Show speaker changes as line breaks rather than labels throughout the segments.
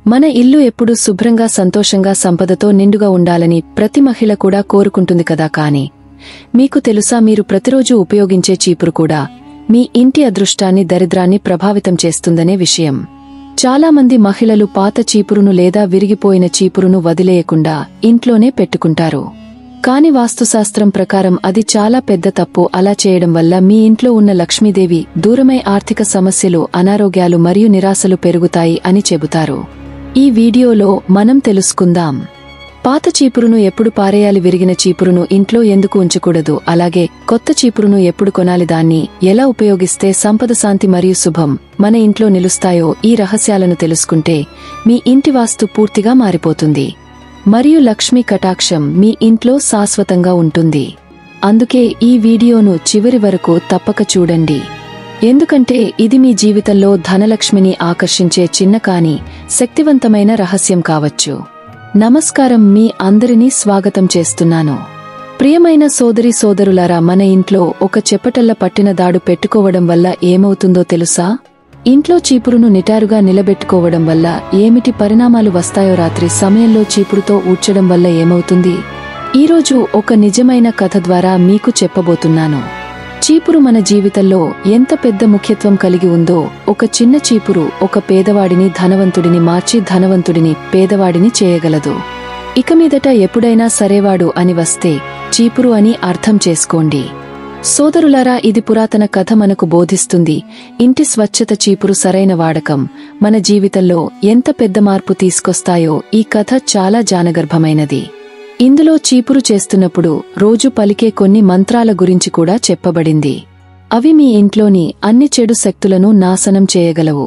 మన ఇల్లు ఎప్పుడూ శుభ్రంగా సంతోషంగా సంపదతో నిండుగా ఉండాలని ప్రతి మహిళ కూడా కోరుకుంటుంది కదా. కాని మీకు తెలుసా, మీరు ప్రతిరోజూ ఉపయోగించే చీపురు కూడా మీ ఇంటి అదృష్టాన్ని దరిద్రాన్ని ప్రభావితం చేస్తుందనే విషయం. చాలామంది మహిళలు పాత చీపురును లేదా విరిగిపోయిన చీపురును వదిలేయకుండా ఇంట్లోనే పెట్టుకుంటారు. కాని వాస్తుశాస్త్రం ప్రకారం అది చాలా పెద్ద తప్పు. అలా చేయడం వల్ల మీ ఇంట్లో ఉన్న లక్ష్మీదేవి దూరమై ఆర్థిక సమస్యలు, అనారోగ్యాలు మరియు నిరాశలు పెరుగుతాయి అని చెబుతారు. ఈ వీడియోలో మనం తెలుసుకుందాం, పాత చీపురును ఎప్పుడు పారేయాలి, విరిగిన చీపురును ఇంట్లో ఎందుకు ఉంచకూడదు, అలాగే కొత్త చీపురును ఎప్పుడు కొనాలి, దాన్ని ఎలా ఉపయోగిస్తే సంపద, శాంతి మరియు శుభం మన ఇంట్లో నిలుస్తాయో. ఈ రహస్యాలను తెలుసుకుంటే మీ ఇంటి వాస్తు పూర్తిగా మారిపోతుంది మరియు లక్ష్మీ కటాక్షం మీ ఇంట్లో శాశ్వతంగా ఉంటుంది. అందుకే ఈ వీడియోను చివరి వరకు తప్పక చూడండి, ఎందుకంటే ఇది మీ జీవితంలో ధనలక్ష్మిని ఆకర్షించే చిన్న కాని శక్తివంతమైన రహస్యం కావచ్చు. నమస్కారం, మీ అందరినీ స్వాగతం చేస్తున్నాను. ప్రియమైన సోదరీ సోదరులారా, మన ఇంట్లో ఒక చెపటల్ల పట్టిన దాడు పెట్టుకోవడం వల్ల ఏమవుతుందో తెలుసా? ఇంట్లో చీపురును నిటారుగా నిలబెట్టుకోవడం వల్ల ఏమిటి పరిణామాలు వస్తాయో, రాత్రి సమయంలో చీపురుతో ఊడ్చడం వల్ల ఏమవుతుంది, ఈరోజు ఒక నిజమైన కథ ద్వారా మీకు చెప్పబోతున్నాను. చీపురు మన జీవితంలో ఎంత పెద్ద ముఖ్యత్వం కలిగి ఉందో. ఒక చిన్న చీపురు ఒక పేదవాడిని ధనవంతుడిని మార్చి ధనవంతుడిని పేదవాడిని చేయగలదు. ఇక మీదట ఎప్పుడైనా సరేవాడు అని వస్తే చీపురు అని అర్థం చేసుకోండి. సోదరులారా, ఇది పురాతన కథ మనకు బోధిస్తుంది, ఇంటి స్వచ్ఛత, చీపురు సరైన వాడకం మన జీవితంలో ఎంత పెద్ద మార్పు తీసుకొస్తాయో. ఈ కథ చాలా జానగర్భమైనది. ఇందులో చీపురు చేస్తున్నప్పుడు రోజు పలికే కొన్ని మంత్రాల గురించి కూడా చెప్పబడింది. అవి మీ ఇంట్లోని అన్ని చెడు శక్తులను నాశనం చేయగలవు.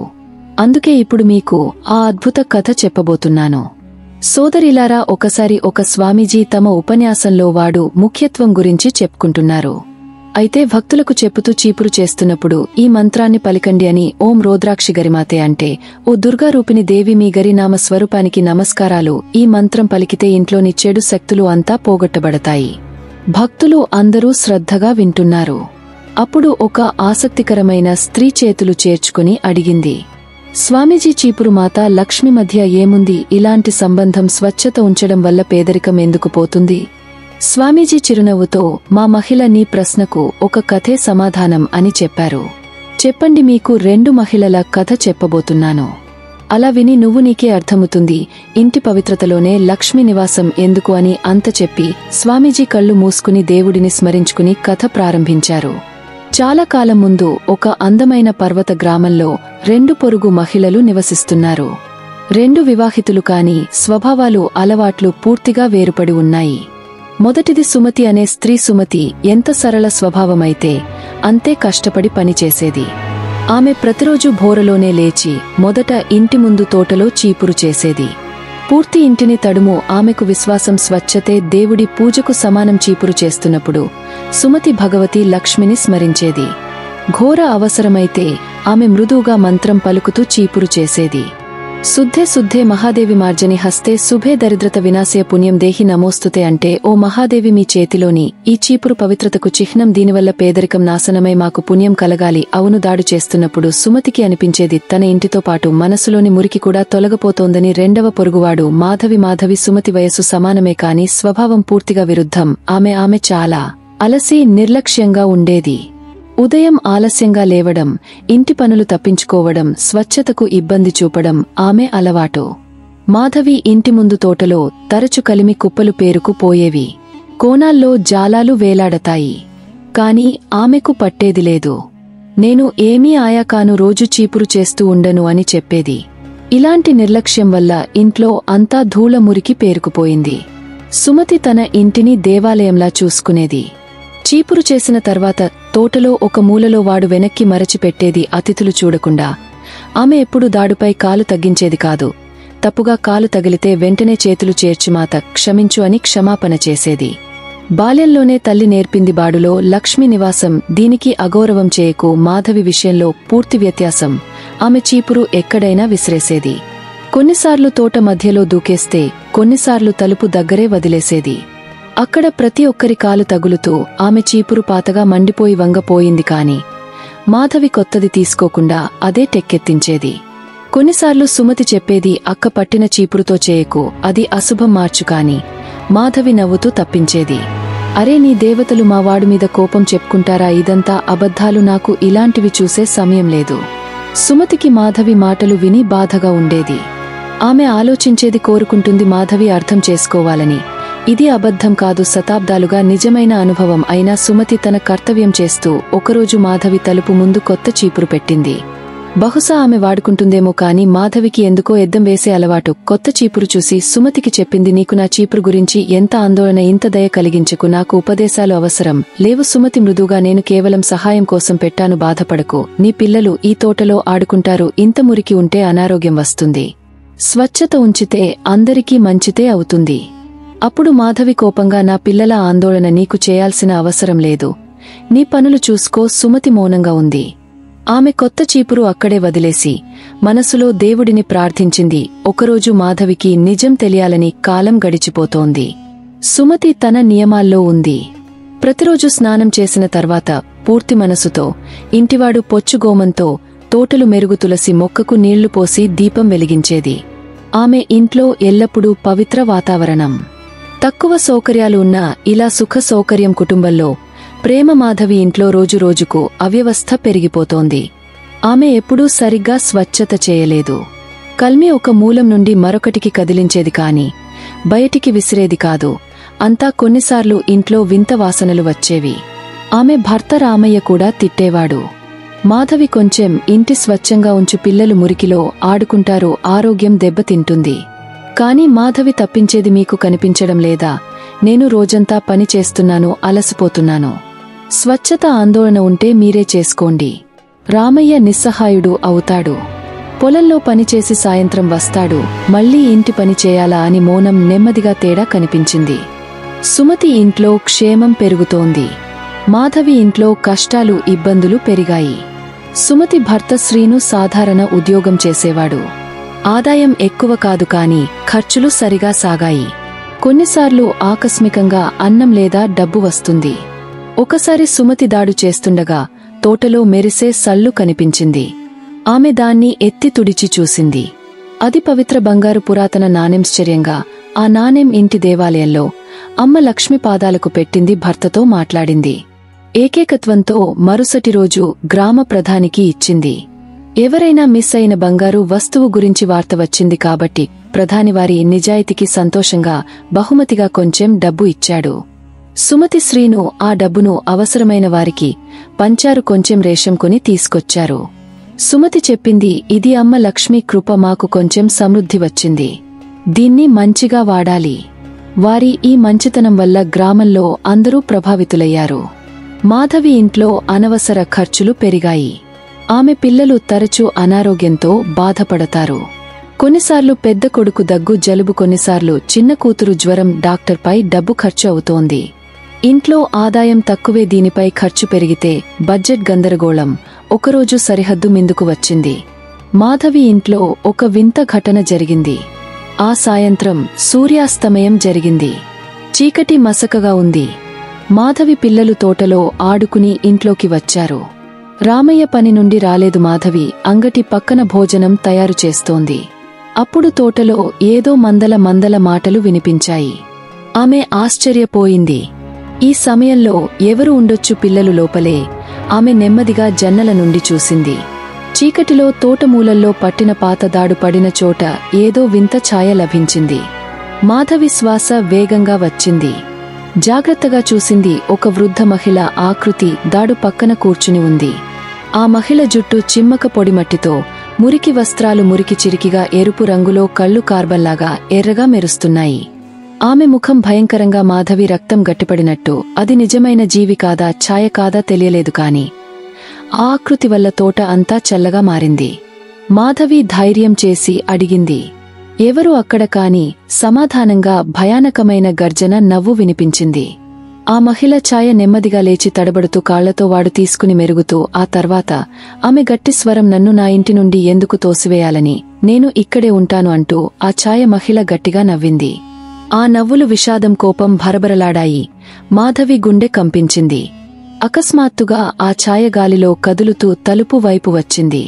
అందుకే ఇప్పుడు మీకు ఆ అద్భుత కథ చెప్పబోతున్నాను. సోదరిలారా, ఒకసారి ఒక స్వామీజీ తమ ఉపన్యాసంలో వాడు ముఖ్యత్వం గురించి చెప్పుకుంటున్నారు. అయితే భక్తులకు చెప్పుతూ చీపురు చేస్తున్నప్పుడు ఈ మంత్రాన్ని పలికండి అని. ఓం రోద్రాక్షి గరిమాతే, అంటే ఓ దుర్గారూపిణి దేవి, మీ గరినామ స్వరూపానికి నమస్కారాలు. ఈ మంత్రం పలికితే ఇంట్లోని చెడు శక్తులు అంతా పోగొట్టబడతాయి. భక్తులు అందరూ శ్రద్ధగా వింటున్నారు. అప్పుడు ఒక ఆసక్తికరమైన స్త్రీ చేతులు చేర్చుకుని అడిగింది, స్వామీజీ, చీపురు మాత లక్ష్మి మధ్య ఏముంది? ఇలాంటి సంబంధం స్వచ్ఛత ఉంచడం వల్ల పేదరికం ఎందుకు పోతుంది? స్వామీజీ చిరునవ్వుతో, మా మహిళ, నీ ప్రశ్నకు ఒక కథే సమాధానం అని చెప్పారు. చెప్పండి, మీకు 2 మహిళల కథ చెప్పబోతున్నాను. అలా విని నువ్వు నీకే అర్థమవుతుంది ఇంటి పవిత్రతలోనే లక్ష్మీ నివాసం ఎందుకు అని. అంత చెప్పి స్వామీజీ కళ్ళు మూసుకుని దేవుడిని స్మరించుకుని కథ ప్రారంభించారు. చాలా కాలం ముందు ఒక అందమైన పర్వత గ్రామంలో 2 పొరుగు మహిళలు నివసిస్తున్నారు. 2 వివాహితులు, కాని స్వభావాలు, అలవాట్లు పూర్తిగా వేరుపడి ఉన్నాయి. మొదటిది సుమతి అనే స్త్రీ. సుమతి ఎంత సరళ స్వభావమైతే అంతే కష్టపడి పనిచేసేది. ఆమె ప్రతిరోజు భోరలోనే లేచి మొదట ఇంటి ముందు తోటలో చీపురు చేసేది. పూర్తి ఇంటిని తడుము. ఆమెకు విశ్వాసం, స్వచ్ఛతే దేవుడి పూజకు సమానం. చీపురు చేస్తున్నప్పుడు సుమతి భగవతి లక్ష్మిని స్మరించేది. ఘోర అవసరమైతే ఆమె మృదువుగా మంత్రం పలుకుతూ చీపురు చేసేది. శుద్ధే శుద్ధే మహాదేవి మార్జని హస్తే శుభే దరిద్రత వినాశయ పుణ్యం దేహి నమోస్తుతే, అంటే ఓ మహాదేవి, మీ చేతిలోని ఈ చీపురు పవిత్రతకు చిహ్నం. దీనివల్ల పేదరికం నాశనమై మాకు పుణ్యం కలగాలి. అవును, దాడు చేస్తున్నప్పుడు సుమతికి అనిపించేది తన ఇంటితో పాటు మనసులోని మురికి కూడా తొలగపోతోందని. 2వ పొరుగువాడు మాధవి. మాధవి సుమతి వయస్సు సమానమే, కాని స్వభావం పూర్తిగా విరుద్ధం. ఆమె చాలా అలసి, నిర్లక్ష్యంగా ఉండేది. ఉదయం ఆలస్యంగా లేవడం, ఇంటి పనులు తప్పించుకోవడం, స్వచ్ఛతకు ఇబ్బంది చూపడం ఆమె అలవాటు. మాధవి ఇంటి ముందు తోటలో తరచు కలిమి కుప్పలు పేరుకు పోయేవి. కోణాల్లో జాలాలు వేలాడతాయి. కాని ఆమెకు పట్టేది లేదు. నేను ఏమీ ఆయాకాను, రోజు చీపురు చేస్తూ ఉండను అని చెప్పేది. ఇలాంటి నిర్లక్ష్యం వల్ల ఇంట్లో అంతా ధూళ మురికి పేరుకుపోయింది. సుమతి తన ఇంటిని దేవాలయంలా చూసుకునేది. చీపురు చేసిన తర్వాత తోటలో ఒక మూలలో వాడు వెనక్కి మరచిపెట్టేది, అతిథులు చూడకుండా. ఆమె ఎప్పుడు దాడుపై కాలు తగ్గించేది కాదు. తప్పుగా కాలు తగిలితే వెంటనే చేతులు చేర్చి మాత క్షమించు అని క్షమాపణ చేసేది. బాల్యంలోనే తల్లి నేర్పింది బాడులో లక్ష్మీ నివాసం. దీనికి అగౌరవం చేయకు. మాధవి విషయంలో పూర్తి వ్యత్యాసం. ఆమె చీపురు ఎక్కడైనా విసిరేసేది. కొన్నిసార్లు తోట మధ్యలో దూకేస్తే, కొన్నిసార్లు తలుపు దగ్గరే వదిలేసేది. అక్కడ ప్రతి ఒక్కరి కాలు తగులుతూ ఆమె చీపురు పాతగా మండిపోయి వంగపోయింది. కాని మాధవి కొత్తది తీసుకోకుండా అదే టెక్కెత్తించేది. కొన్నిసార్లు సుమతి చెప్పేది, అక్క పట్టిన చీపురుతో చేయకు, అది అశుభం మార్చు. కాని మాధవి నవ్వుతూ తప్పించేది. అరే, నీ దేవతలు మా వాడి మీద కోపం చెప్పుకుంటారా? ఇదంతా అబద్ధాలు, నాకు ఇలాంటివి చూసే సమయం లేదు. సుమతికి మాధవి మాటలు విని బాధగా ఉండేది. ఆమె ఆలోచించేది, కోరుకుంటుంది మాధవి అర్థం చేసుకోవాలని. ఇది అబద్ధం కాదు, శతాబ్దాలుగా నిజమైన అనుభవం. అయినా సుమతి తన కర్తవ్యం చేస్తూ ఒకరోజు మాధవి తలుపు ముందు కొత్త చీపురు పెట్టింది. బహుశా ఆమె వాడుకుంటుందేమో కాని మాధవికి ఎందుకో ఎద్దం వేసే అలవాటు. కొత్త చీపురు చూసి సుమతికి చెప్పింది, నీకు నా చీపురు గురించి ఎంత ఆందోళన, ఇంత దయ కలిగించకు, నాకు ఉపదేశాలు అవసరం లేవు. సుమతి మృదుగా, నేను కేవలం సహాయం కోసం పెట్టాను, బాధపడకు. నీ పిల్లలు ఈ తోటలో ఆడుకుంటారు, ఇంత మురికి ఉంటే అనారోగ్యం వస్తుంది. స్వచ్ఛత ఉంచితే అందరికీ మంచితే అవుతుంది. అప్పుడు మాధవి కోపంగా, నా పిల్లల ఆందోళన నీకు చేయాల్సిన అవసరం లేదు, నీ పనులు చూసుకో. సుమతి మౌనంగా ఉంది. ఆమె కొత్త చీపురు అక్కడే వదిలేసి మనసులో దేవుడిని ప్రార్థించింది. ఒకరోజు మాధవికి నిజం తెలియాలని కాలం గడిచిపోతోంది. సుమతి తన నియమాల్లో ఉంది. ప్రతిరోజు స్నానం చేసిన తర్వాత పూర్తి మనసుతో ఇంటివాడు పొచ్చుగోమంతో తోటలు మెరుగు తులసి మొక్కకు నీళ్లు పోసి దీపం వెలిగించేది. ఆమె ఇంట్లో ఎల్లప్పుడూ పవిత్ర వాతావరణం. తక్కువ సౌకర్యాలు ఉన్నా ఇలా సుఖ సౌకర్యం కుటుంబంలో ప్రేమ. మాధవి ఇంట్లో రోజురోజుకు అవ్యవస్థ పెరిగిపోతోంది. ఆమె ఎప్పుడూ సరిగ్గా స్వచ్ఛత చేయలేదు. కల్మి ఒక మూలం నుండి మరొకటికి కదిలించేది కాని బయటికి విసిరేది కాదు. అంతా కొన్నిసార్లు ఇంట్లో వింత వాసనలు వచ్చేవి. ఆమె భర్త రామయ్య కూడా తిట్టేవాడు. మాధవి, కొంచెం ఇంటి స్వచ్ఛంగా ఉంచు, పిల్లలు మురికిలో ఆడుకుంటారు, ఆరోగ్యం దెబ్బతింటుంది. కాని మాధవి తప్పించేది, మీకు కనిపించడం లేదా? నేను రోజంతా పని చేస్తున్నాను, అలసిపోతున్నాను. స్వచ్ఛత ఆందోళన ఉంటే మీరే చేసుకోండి. రామయ్య నిస్సహాయుడు అవుతాడు. పొలంలో పనిచేసి సాయంత్రం వస్తాడు, మళ్లీ ఇంటి పని చేయాలా అని మౌనం. నెమ్మదిగా తేడా కనిపించింది. సుమతి ఇంట్లో క్షేమం పెరుగుతోంది. మాధవి ఇంట్లో కష్టాలు, ఇబ్బందులు పెరిగాయి. సుమతి భర్త శ్రీను సాధారణ ఉద్యోగం చేసేవాడు. ఆదాయం ఎక్కువ కాదు కాని ఖర్చులు సరిగా సాగాయి. కొన్నిసార్లు ఆకస్మికంగా అన్నం లేదా డబ్బు వస్తుంది. ఒకసారి సుమతి దాడు చేస్తుండగా తోటలో మెరిసే సల్లు కనిపించింది. ఆమె దాన్ని ఎత్తి తుడిచి చూసింది. అది పవిత్ర బంగారు పురాతన నాణెంశ్చర్యంగా. ఆ నాణెం ఇంటి దేవాలయంలో అమ్మ లక్ష్మి పాదాలకు పెట్టింది. భర్తతో మాట్లాడింది. ఏకేకత్వంతో మరుసటి రోజు గ్రామ ప్రధానికి ఇచ్చింది. ఎవరైనా మిస్ అయిన బంగారు వస్తువు గురించి వార్త వచ్చింది కాబట్టి ప్రధానివారి నిజాయితీకి సంతోషంగా బహుమతిగా కొంచెం డబ్బు ఇచ్చాడు. సుమతి, శ్రీను ఆ డబ్బును అవసరమైన వారికి పంచారు. కొంచెం రేషం కొని తీసుకొచ్చారు. సుమతి చెప్పింది, ఇది అమ్మ లక్ష్మీ కృప, మాకు కొంచెం సమృద్ధి వచ్చింది, దీన్ని మంచిగా వాడాలి. వారి ఈ మంచితనం వల్ల గ్రామంలో అందరూ ప్రభావితులయ్యారు. మాధవి ఇంట్లో అనవసర ఖర్చులు పెరిగాయి. ఆమె పిల్లలు తరచూ అనారోగ్యంతో బాధపడతారు. కొన్నిసార్లు పెద్ద కొడుకు దగ్గు, జలుబు, కొన్నిసార్లు చిన్న కూతురు జ్వరం. డాక్టర్పై డబ్బు ఖర్చు అవుతోంది. ఇంట్లో ఆదాయం తక్కువే, దీనిపై ఖర్చు పెరిగితే బడ్జెట్ గందరగోళం. ఒకరోజు సరిహద్దు మిందుకు వచ్చింది. మాధవి ఇంట్లో ఒక వింత ఘటన జరిగింది. ఆ సాయంత్రం సూర్యాస్తమయం జరిగింది. చీకటి మసకగా ఉంది. మాధవి పిల్లలు తోటలో ఆడుకుని ఇంట్లోకి వచ్చారు. రామయ్య పని నుండి రాలేదు. మాధవి అంగటి పక్కన భోజనం తయారు చేస్తోంది. అప్పుడు తోటలో ఏదో మందల మాటలు వినిపించాయి. ఆమె ఆశ్చర్యపోయింది. ఈ సమయంలో ఎవరు ఉండొచ్చు? పిల్లలు లోపలే. ఆమె నెమ్మదిగా జన్నల నుండి చూసింది. చీకటిలో తోటమూలల్లో పట్టిన పాత దాడు పడిన చోట ఏదో వింత ఛాయ లభించింది. మాధవి శ్వాస వేగంగా వచ్చింది. జాగ్రత్తగా చూసింది. ఒక వృద్ధ మహిళ ఆకృతి దాడు పక్కన కూర్చుని ఉంది. ఆ మహిళ జుట్టు చిమ్మక పొడిమట్టితో, మురికి వస్త్రాలు మురికి చిరికిగా ఎరుపు రంగులో, కళ్ళు కార్బన్లాగా ఎర్రగా మెరుస్తున్నాయి. ఆమె ముఖం భయంకరంగా. మాధవి రక్తం గట్టిపడినట్టు. అది నిజమైన జీవి కాదా, ఛాయ కాదా తెలియలేదు కాని ఆ ఆకృతి వల్ల తోట అంతా చల్లగా మారింది. మాధవి ధైర్యం చేసి అడిగింది, ఎవరు అక్కడ? కాని సమాధానంగా భయానకమైన గర్జన, నవ్వు వినిపించింది. ఆ మహిళ ఛాయ నెమ్మదిగా లేచి తడబడుతూ కాళ్లతో వాడు తీసుకుని మెరుగుతూ, ఆ తర్వాత ఆమె గట్టి స్వరం, నన్ను నా ఇంటి నుండి ఎందుకు తోసివేయాలని, నేను ఇక్కడే ఉంటాను అంటూ ఆ ఛాయ మహిళ గట్టిగా నవ్వింది. ఆ నవ్వులు విషాదం, కోపం భరభరలాడాయి. మాధవి గుండె కంపించింది. అకస్మాత్తుగా ఆ ఛాయ గాలిలో కదులుతూ తలుపు వైపు వచ్చింది.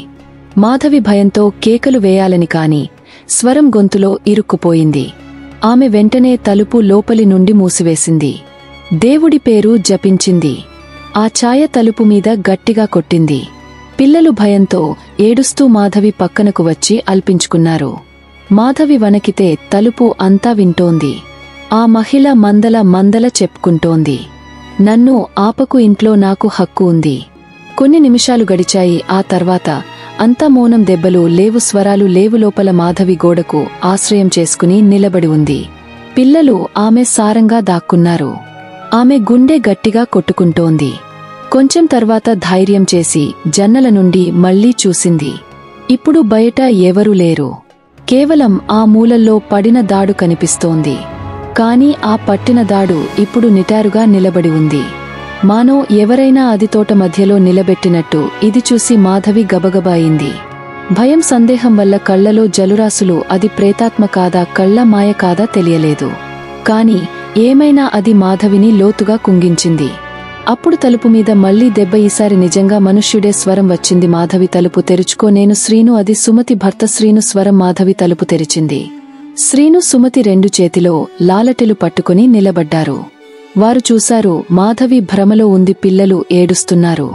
మాధవి భయంతో కేకలు వేయాలని కాని స్వరం గొంతులో ఇరుక్కుపోయింది. ఆమె వెంటనే తలుపు లోపలి నుండి మూసివేసింది. దేవుడి పేరు జపించింది. ఆ ఛాయ తలుపు మీద గట్టిగా కొట్టింది. పిల్లలు భయంతో ఏడుస్తూ మాధవి పక్కనకు వచ్చి అల్పించుకున్నారు. మాధవి వణకితే తలుపు అంతా వింటోంది. ఆ మహిళ మందల చెప్పుకుంటోంది. నన్ను ఆపకు, ఇంట్లో నాకు హక్కు ఉంది. కొన్ని నిమిషాలు గడిచాయి. ఆ తర్వాత అంతా మౌనం. దెబ్బలు లేవు, స్వరాలు లేవు. లోపల మాధవి గోడకు ఆశ్రయం చేసుకుని నిలబడి ఉంది. పిల్లలు ఆమె సారంగా దాక్కున్నారు. ఆమె గుండె గట్టిగా కొట్టుకుంటోంది. కొంచెం తర్వాత ధైర్యం చేసి జన్నల నుండి మళ్లీ చూసింది. ఇప్పుడు బయట ఎవరూ లేరు. కేవలం ఆ మూలల్లో పడిన దాడు కనిపిస్తోంది. కాని ఆ పట్టిన దాడు ఇప్పుడు నిటారుగా నిలబడి ఉంది. మానో ఎవరైనా అది తోట మధ్యలో నిలబెట్టినట్టు. ఇది చూసి మాధవి గబగబాయింది. భయం, సందేహం వల్ల కళ్లలో జలురాసులు. అది ప్రేతాత్మ కాదా, కళ్ల మాయ కాదా తెలియలేదు. కాని ఏమైనా అది మాధవిని లోతుగా కుంగించింది. అప్పుడు తలుపు మీద మళ్లీ దెబ్బ. ఈసారి నిజంగా మనుష్యుడే. స్వరం వచ్చింది. మాధవి, తలుపు తెరుచుకో, నేను శ్రీను. అది సుమతి భర్త శ్రీను స్వరం. మాధవి తలుపు తెరిచింది. శ్రీను, సుమతి రెండు చేతిలో లాలటెలు పట్టుకుని నిలబడ్డారు. వారు చూశారు, మాధవి భ్రమలో ఉంది. పిల్లలు ఏడుస్తున్నారు.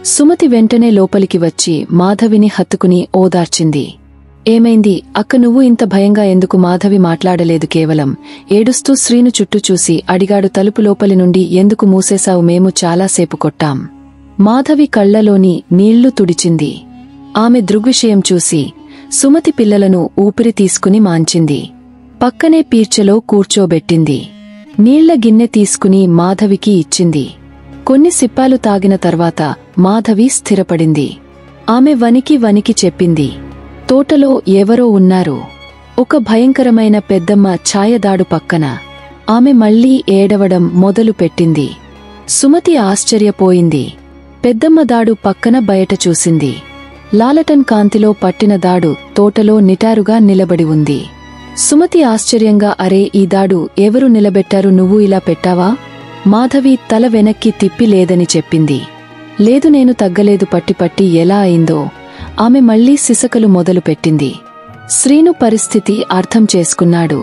సుమతి వెంటనే లోపలికి వచ్చి మాధవిని హత్తుకుని ఓదార్చింది. ఏమైంది అక్క, నువ్వు ఇంత భయంగా ఎందుకు? మాధవి మాట్లాడలేదు. కేవలం ఏడుస్తూ శ్రీను చుట్టూ చూసి అడిగాడు. తలుపు లోపలి నుండి ఎందుకు మూసేశావు? మేము చాలాసేపు కొట్టాం. మాధవి కళ్లలోని నీళ్లు తుడిచింది. ఆమె దృగ్విషయం చూసి సుమతి పిల్లలను ఊపిరి తీసుకుని మాంచింది. పక్కనే పీర్చెలో కూర్చోబెట్టింది. నీళ్ల గిన్నె తీసుకుని మాధవికి ఇచ్చింది. కొన్ని సిప్పాలు తాగిన తర్వాత మాధవి స్థిరపడింది. ఆమె వణికి చెప్పింది, తోటలో ఎవరో ఉన్నారు. ఒక భయంకరమైన పెద్దమ్మ ఛాయదాడు పక్కన. ఆమె మళ్లీ ఏడవడం మొదలుపెట్టింది. సుమతి ఆశ్చర్యపోయింది. పెద్దమ్మ దాడు పక్కన బయట చూసింది. లాలటన్ కాంతిలో పట్టిన దాడు తోటలో నిటారుగా నిలబడి ఉంది. సుమతి ఆశ్చర్యంగా, అరే, ఈ దాడు ఎవరు నిలబెట్టారు? నువ్వు ఇలా పెట్టావా? మాధవి తల వెనక్కి తిప్పి లేదని చెప్పింది. లేదు, నేను తగ్గలేదు. పట్టి ఎలా అయిందో. ఆమె మళ్లీ సిసకలు మొదలుపెట్టింది. శ్రీను పరిస్థితి అర్థం చేసుకున్నాడు.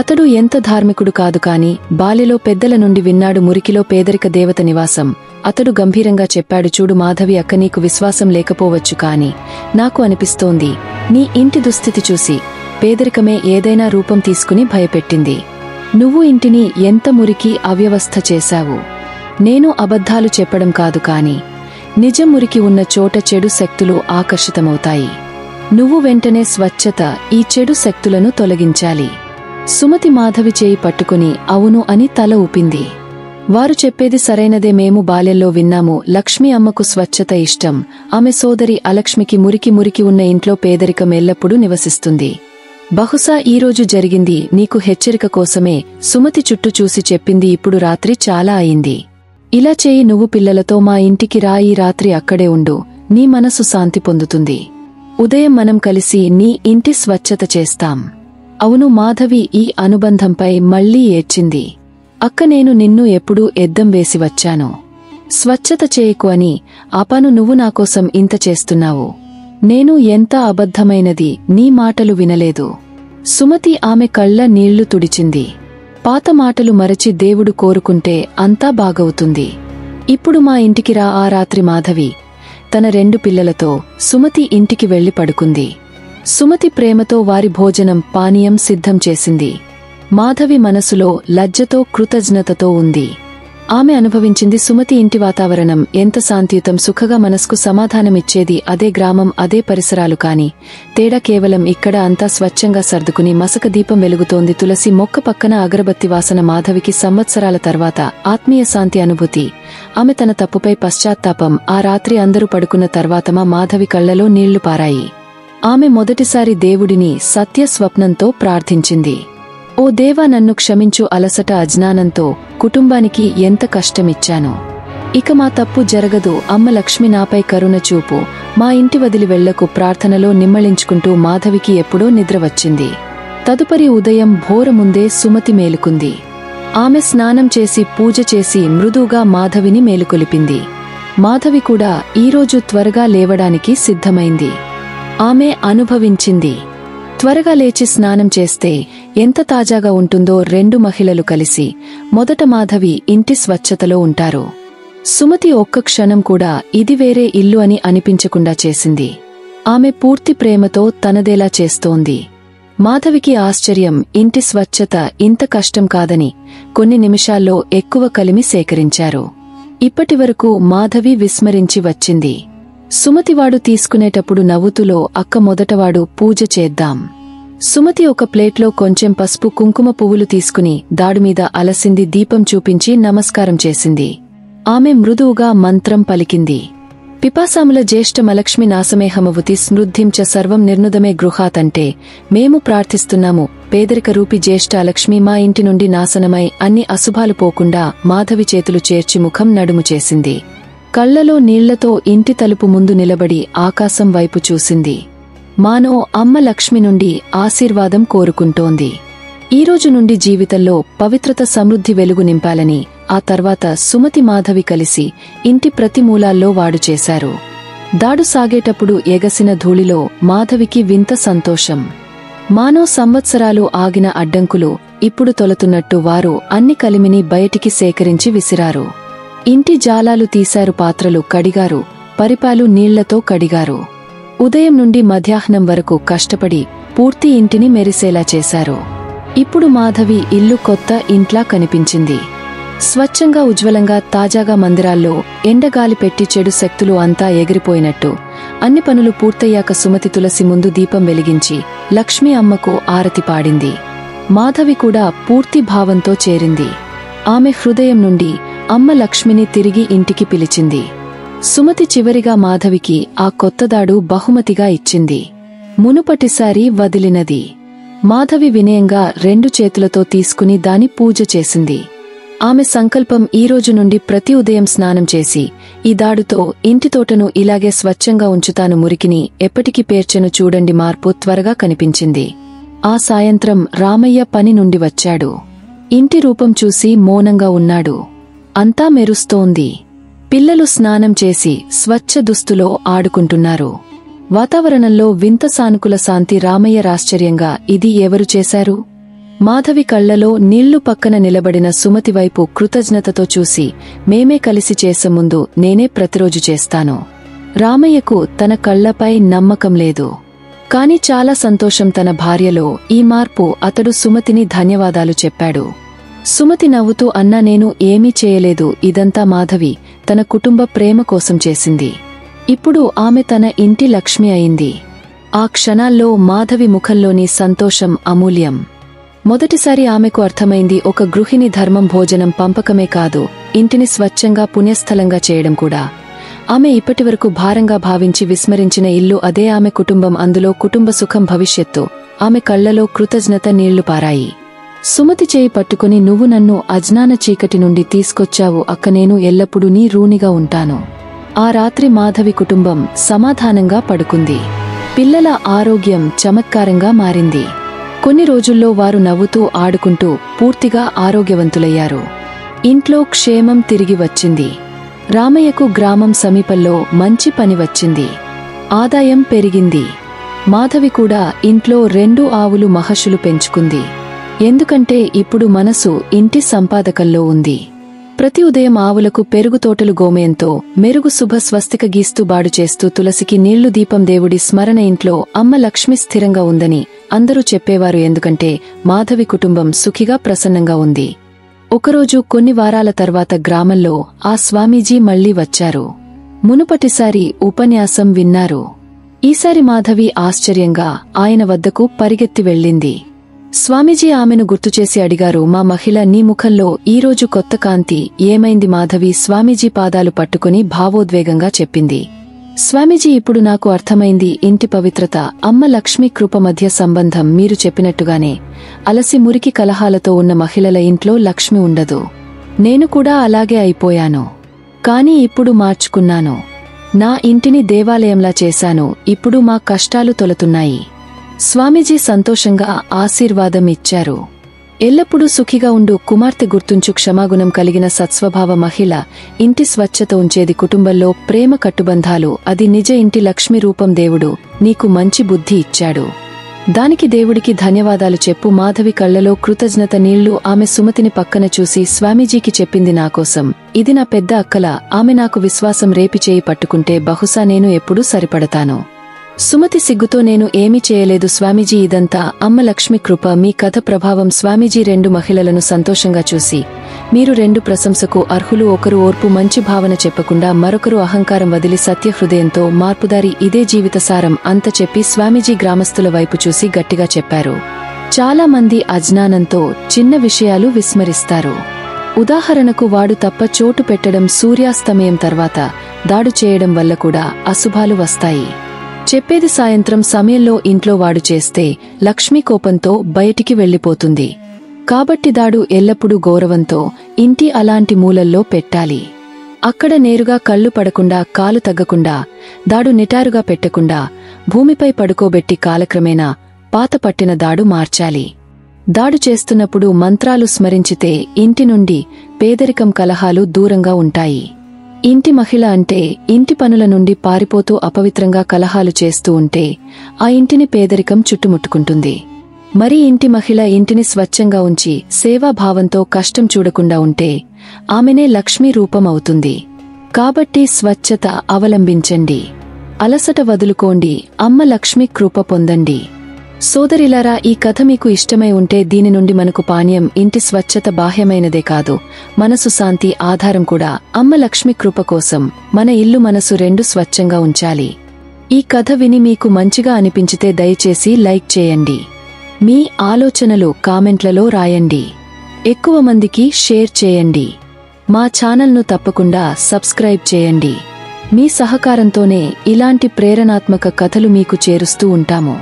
అతడు ఎంత ధార్మికుడు కాదు కాని బాల్యలో పెద్దల నుండి విన్నాడు. మురికిలో పేదరిక దేవత నివాసం. అతడు గంభీరంగా చెప్పాడు, చూడు మాధవి అక్క, నీకు విశ్వాసం లేకపోవచ్చు కాని నాకు అనిపిస్తోంది, నీ ఇంటి దుస్థితి చూసి పేదరికమే ఏదైనా రూపం తీసుకుని భయపెట్టింది. నువ్వు ఇంటిని ఎంత మురికి అవ్యవస్థ చేశావు. నేను అబద్ధాలు చెప్పడం కాదు కాని నిజం మురికి ఉన్న చోట చెడు శక్తులు ఆకర్షితమవుతాయి. నువ్వు వెంటనే స్వచ్ఛత, ఈ చెడు శక్తులను తొలగించాలి. సుమతి మాధవి చేయి పట్టుకుని అవును అని తల ఊపింది. వారు చెప్పేది సరైనదే. మేము బాల్యంలో విన్నాము. లక్ష్మి అమ్మకు స్వచ్ఛత ఇష్టం. ఆమె సోదరి అలక్ష్మికి మురికి ఉన్న ఇంట్లో పేదరికం ఎల్లప్పుడూ నివసిస్తుంది. బహుశా ఈరోజు జరిగింది నీకు హెచ్చరిక కోసమే. సుమతి చుట్టూ చూసి చెప్పింది. ఇప్పుడు రాత్రి చాలా అయింది. ఇలా చేయి, నువ్వు పిల్లలతో మా ఇంటికి రా. ఈ రాత్రి అక్కడే ఉండు. నీ మనసు శాంతి పొందుతుంది. ఉదయం మనం కలిసి నీ ఇంటి స్వచ్ఛత చేస్తాం. అవును. మాధవి ఈ అనుబంధంపై మళ్లీ ఏడ్చింది. అక్క, నేను నిన్ను ఎప్పుడూ ఎద్దం వేసి వచ్చాను. స్వచ్ఛత చేయకు అని ఆపాను. నువ్వు నాకోసం ఇంత చేస్తున్నావు. నేను ఎంత అబద్ధమైనది, నీ మాటలు వినలేదు. సుమతి ఆమె కళ్ళ నీళ్లు తుడిచింది. పాత మాటలు మరచి దేవుడు కోరుకుంటే అంతా బాగవుతుంది. ఇప్పుడు మా ఇంటికి రా. ఆ రాత్రి మాధవి తన 2 పిల్లలతో సుమతి ఇంటికి వెళ్లి పడుకుంది. సుమతి ప్రేమతో వారి భోజనం, పానీయం సిద్ధం చేసింది. మాధవి మనసులో లజ్జతో, కృతజ్ఞతతో ఉంది. ఆమె అనుభవించింది సుమతి ఇంటి వాతావరణం ఎంత శాంతియుతం, సుఖగా మనస్కు సమాధానమిచ్చేది. అదే గ్రామం, అదే పరిసరాలు. కాని తేడా కేవలం ఇక్కడ అంతా స్వచ్ఛంగా సర్దుకుని మసక దీపం వెలుగుతోంది. తులసి మొక్క పక్కన అగరబత్తి వాసన. మాధవికి సంవత్సరాల తర్వాత ఆత్మీయ శాంతి అనుభూతి. ఆమె తన తప్పుపై పశ్చాత్తాపం. ఆ రాత్రి అందరూ పడుకున్న తర్వాతమా మాధవి కళ్లలో నీళ్లు పారాయి. ఆమె మొదటిసారి దేవుడిని సత్య స్వప్నంతో ప్రార్థించింది. ఓ దేవా, నన్ను క్షమించు. అలసట, అజ్ఞానంతో కుటుంబానికి ఎంత కష్టమిచ్చాను. ఇక మా తప్పు జరగదు. అమ్మ లక్ష్మి, నాపై కరుణ చూపు. మా ఇంటి వదిలి వెళ్లకు. ప్రార్థనలో నిమ్మళించుకుంటూ మాధవికి ఎప్పుడో నిద్ర వచ్చింది. తదుపరి ఉదయం భోరముందే సుమతి మేలుకుంది. ఆమె స్నానం చేసి పూజ చేసి మృదువుగా మాధవిని మేలుకొలిపింది. మాధవి కూడా ఈరోజు త్వరగా లేవడానికి సిద్ధమైంది. ఆమె అనుభవించింది. త్వరగా లేచి స్నానం చేస్తే ఎంత తాజాగా ఉంటుందో 2 మహిళలు కలిసి మొదట మాధవి ఇంటి స్వచ్ఛతలో ఉంటారు. సుమతి ఒక్క క్షణం కూడా ఇది వేరే ఇల్లు అని అనిపించకుండా చేసింది. ఆమె పూర్తి ప్రేమతో తనదేలా చేస్తోంది. మాధవికి ఆశ్చర్యం, ఇంటి స్వచ్ఛత ఇంత కష్టం కాదని. కొన్ని నిమిషాల్లో ఎక్కువ కలిమి సేకరించారు. ఇప్పటివరకు మాధవి విస్మరించి వచ్చింది. సుమతివాడు తీసుకునేటప్పుడు నవ్వుతులో, అక్క మొదటవాడు పూజ చేద్దాం. సుమతి ఒక ప్లేట్లో కొంచెం పసుపు కుంకుమ పువ్వులు తీసుకుని దాడుమీద అలసింది. దీపం చూపించి నమస్కారం చేసింది. ఆమె మృదువుగా మంత్రం పలికింది. పిపాసాముల జ్యేష్ఠమలక్ష్మి నాసమేహమవతి స్మృద్ధిం చ సర్వం నిర్నుదమే గృహాత్ అంటే మేము ప్రార్థిస్తున్నాము, పేదరిక రూపి జ్యేష్ఠ లక్ష్మి మా ఇంటి నుండి నాశనమై అన్ని అశుభాలు పోకుండా. మాధవి చేతులు చేర్చి ముఖం నడుము చేసింది. కళ్లలో నీళ్లతో ఇంటి తలుపు ముందు నిలబడి ఆకాశం వైపు చూసింది. మానో అమ్మ లక్ష్మి నుండి ఆశీర్వాదం కోరుకుంటోంది. ఈరోజు నుండి జీవితంలో పవిత్రత, సమృద్ధి వెలుగు నింపాలని. ఆ తర్వాత సుమతి మాధవి కలిసి ఇంటి ప్రతి మూలాల్లో వాడు చేశారు. దాడు సాగేటప్పుడు ఎగసిన ధూళిలో మాధవికి వింత సంతోషం. మానో సంవత్సరాలు ఆగిన అడ్డంకులు ఇప్పుడు తొలతున్నట్టు వారు అన్ని కలిమిని బయటికి సేకరించి విసిరారు. ఇంటి జాలాలు తీశారు, పాత్రలు కడిగారు, పరిపాలు నీళ్లతో కడిగారు. ఉదయం నుండి మధ్యాహ్నం వరకు కష్టపడి పూర్తి ఇంటిని మెరిసేలా చేశారు. ఇప్పుడు మాధవి ఇల్లు కొత్త ఇంట్లా కనిపించింది. స్వచ్ఛంగా, ఉజ్వలంగా, తాజాగా. మందిరాల్లో ఎండగాలి పెట్టి చెడు శక్తులు అంతా ఎగిరిపోయినట్టు. అన్ని పనులు పూర్తయ్యాక సుమతి తులసి ముందు దీపం వెలిగించి లక్ష్మీ అమ్మకు ఆరతి పాడింది. మాధవి కూడా పూర్తి భావంతో చేరింది. ఆమె హృదయం నుండి అమ్మ లక్ష్మిని తిరిగి ఇంటికి పిలిచింది. సుమతి చివరిగా మాధవికి ఆ కొత్తదాడు బహుమతిగా ఇచ్చింది. మునుపటిసారి వదిలినది. మాధవి వినయంగా 2 చేతులతో తీసుకుని దాని పూజ చేసింది. ఆమె సంకల్పం, ఈరోజు నుండి ప్రతి ఉదయం స్నానం చేసి ఈ దాడుతో ఇంటి తోటను ఇలాగే స్వచ్ఛంగా ఉంచుతాను, మురికిని ఎప్పటికీ పేర్చెను. చూడండి, మార్పు త్వరగా కనిపించింది. ఆ సాయంత్రం రామయ్య పని నుండి వచ్చాడు. ఇంటి రూపం చూసి మౌనంగా ఉన్నాడు. అంతా మెరుస్తోంది. పిల్లలు స్నానం చేసి స్వచ్ఛ దుస్తులో ఆడుకుంటున్నారు. వాతావరణంలో వింత సానుకూల శాంతి. రామయ్య రాశ్చర్యంగా, ఇది ఎవరు చేశారు? మాధవి కళ్లలో నీళ్లు. పక్కన నిలబడిన సుమతి వైపు కృతజ్ఞతతో చూసి, మేమే కలిసి చేసే ముందు నేనే ప్రతిరోజు చేస్తాను. రామయ్యకు తన కళ్లపై నమ్మకం లేదు. కాని చాలా సంతోషం తన భార్యలో ఈ మార్పు. అతడు సుమతిని ధన్యవాదాలు చెప్పాడు. సుమతి నవ్వుతూ, అన్నా, నేను ఏమీ చేయలేదు. ఇదంతా మాధవి తన కుటుంబ ప్రేమ కోసం చేసింది. ఇప్పుడు ఆమె తన ఇంటి లక్ష్మి అయింది. ఆ క్షణాల్లో మాధవి ముఖంలోని సంతోషం అమూల్యం. మొదటిసారి ఆమెకు అర్థమైంది, ఒక గృహిణి ధర్మం భోజనం పంపకమే కాదు, ఇంటిని స్వచ్ఛంగా, పుణ్యస్థలంగా చేయడం కూడా. ఆమె ఇప్పటివరకు భారంగా భావించి విస్మరించిన ఇల్లు అదే ఆమె కుటుంబం. అందులో కుటుంబ సుఖం, భవిష్యత్తు. ఆమె కళ్లలో కృతజ్ఞత నీళ్లు పారాయి. సుమతి చేయి పట్టుకుని, నువ్వు నన్ను అజ్ఞాన చీకటి నుండి తీసుకొచ్చావు అక్క, నేను ఎల్లప్పుడూ నీ ఋణిగా ఉంటాను. ఆ రాత్రి మాధవి కుటుంబం సమాధానంగా పడుకుంది. పిల్లల ఆరోగ్యం చమత్కారంగా మారింది. కొన్ని రోజుల్లో వారు నవ్వుతూ, ఆడుకుంటూ పూర్తిగా ఆరోగ్యవంతులయ్యారు. ఇంట్లో క్షేమం తిరిగి వచ్చింది. రామయ్యకు గ్రామం సమీపంలో మంచి పని వచ్చింది. ఆదాయం పెరిగింది. మాధవి కూడా ఇంట్లో 2 ఆవులు, మహర్షులు పెంచుకుంది. ఎందుకంటే ఇప్పుడు మనసు ఇంటి సంపాదకల్లో ఉంది. ప్రతి ఉదయం ఆవులకు పెరుగు, తోటలు గోమయంతో మెరుగు, శుభ స్వస్తిక గీస్తూ బాడు చేస్తూ తులసికి నీళ్లు, దీపం, దేవుడి స్మరణ. ఇంట్లో అమ్మ లక్ష్మి స్థిరంగా ఉందని అందరూ చెప్పేవారు. ఎందుకంటే మాధవి కుటుంబం సుఖిగా, ప్రసన్నంగా ఉంది. ఒకరోజు కొన్ని వారాల తర్వాత గ్రామంలో ఆ స్వామీజీ మళ్లీ వచ్చారు. మునుపటిసారి ఉపన్యాసం విన్నారు. ఈసారి మాధవి ఆశ్చర్యంగా ఆయన వద్దకు పరిగెత్తి వెళ్ళింది. స్వామీజీ ఆమెను గుర్తుచేసి అడిగారు, మా మహిళ, నీ ముఖంలో ఈరోజు కొత్త కాంతి ఏమైంది? మాధవి స్వామీజీ పాదాలు పట్టుకుని భావోద్వేగంగా చెప్పింది. స్వామీజీ, ఇప్పుడు నాకు అర్థమైంది. ఇంటి పవిత్రత, అమ్మ లక్ష్మి కృప మధ్య సంబంధం. మీరు చెప్పినట్టుగానే అలసి, మురికి, కలహాలతో ఉన్న మహిళల ఇంట్లో లక్ష్మి ఉండదు. నేను కూడా అలాగే అయిపోయాను. కాని ఇప్పుడు మార్చుకున్నాను. నా ఇంటిని దేవాలయంలా చేశాను. ఇప్పుడు మా కష్టాలు తొలతున్నాయి. స్వామీజీ సంతోషంగా ఆశీర్వాదం ఇచ్చారు. ఎల్లప్పుడూ సుఖిగా ఉండు కుమార్తె గుర్తుంచు క్షమాగుణం కలిగిన సత్స్వభావ మహిళ ఇంటి స్వచ్ఛత ఉంచేది కుటుంబంలో ప్రేమ కట్టుబంధాలు అది నిజ ఇంటి లక్ష్మి రూపం దేవుడు నీకు మంచి బుద్ధి ఇచ్చాడు దానికి దేవుడికి ధన్యవాదాలు చెప్పు మాధవి కళ్లలో కృతజ్ఞత నీళ్లు ఆమె సుమతిని పక్కన చూసి స్వామీజీకి చెప్పింది నాకోసం ఇది నా పెద్ద అక్కల ఆమె నాకు విశ్వాసం రేపి చేయి పట్టుకుంటే బహుశా నేను ఎప్పుడూ సరిపడతాను సుమతి సిగ్గుతో నేను ఏమీ చేయలేదు స్వామీజీ ఇదంతా అమ్మ లక్ష్మి కృప మీ కథ ప్రభావం స్వామీజీ రెండు మహిళలను సంతోషంగా చూసి మీరు రెండు ప్రశంసకు అర్హులు ఒకరు ఓర్పు మంచి భావన చెప్పకుండా మరొకరు అహంకారం వదిలి సత్య హృదయంతో మార్పుదారి ఇదే జీవిత సారం అంత చెప్పి స్వామీజీ గ్రామస్తుల వైపు చూసి గట్టిగా చెప్పారు చాలా మంది అజ్ఞానంతో చిన్న విషయాలు విస్మరిస్తారు ఉదాహరణకు వాడు తప్ప చోటు పెట్టడం సూర్యాస్తమయం తర్వాత దాడు చేయడం వల్ల కూడా అశుభాలు వస్తాయి చెప్పేది సాయంత్రం సమయంలో ఇంట్లో వాడు చేస్తే లక్ష్మీ కోపంతో బయటికి వెళ్లిపోతుంది కాబట్టి దాడు ఎల్లప్పుడూ గౌరవంతో ఇంటి అలాంటి మూలల్లో పెట్టాలి అక్కడ నేరుగా కళ్ళు పడకుండా కాలు తగ్గకుండా దాడు నిటారుగా పెట్టకుండా భూమిపై పడుకోబెట్టి కాలక్రమేణా పాత పట్టిన దాడు మార్చాలి దాడు చేస్తున్నప్పుడు మంత్రాలు స్మరించితే ఇంటి నుండి పేదరికం కలహాలు దూరంగా ఉంటాయి ఇంటి మహిళ అంటే ఇంటి పనుల నుండి పారిపోతూ అపవిత్రంగా కలహాలు చేస్తూ ఉంటే ఆ ఇంటిని పేదరికం చుట్టుముట్టుకుంటుంది మరి ఇంటి మహిళ ఇంటిని స్వచ్ఛంగా ఉంచి సేవాభావంతో కష్టం చూడకుండా ఉంటే ఆమెనే లక్ష్మీ రూపం అవుతుంది కాబట్టి స్వచ్ఛత అవలంబించండి అలసట వదులుకోండి అమ్మ లక్ష్మీ కృప పొందండి సోదరిలారా ఈ కథ మీకు ఇష్టమై ఉంటే దీని నుండి మనకు పానీయం ఇంటి స్వచ్ఛత బాహ్యమైనదే కాదు మనసు శాంతి ఆధారం కూడా అమ్మ లక్ష్మి కృప కోసం మన ఇల్లు మనసు రెండు స్వచ్ఛంగా ఉంచాలి ఈ కథ విని మీకు మంచిగా అనిపించితే దయచేసి లైక్ చేయండి మీ ఆలోచనలు కామెంట్లలో రాయండి ఎక్కువ మందికి షేర్ చేయండి మా ఛానల్ను తప్పకుండా సబ్స్క్రైబ్ చేయండి మీ సహకారంతోనే ఇలాంటి ప్రేరణాత్మక కథలు మీకు చేరుస్తూ ఉంటాము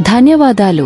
ధన్యవాదాలు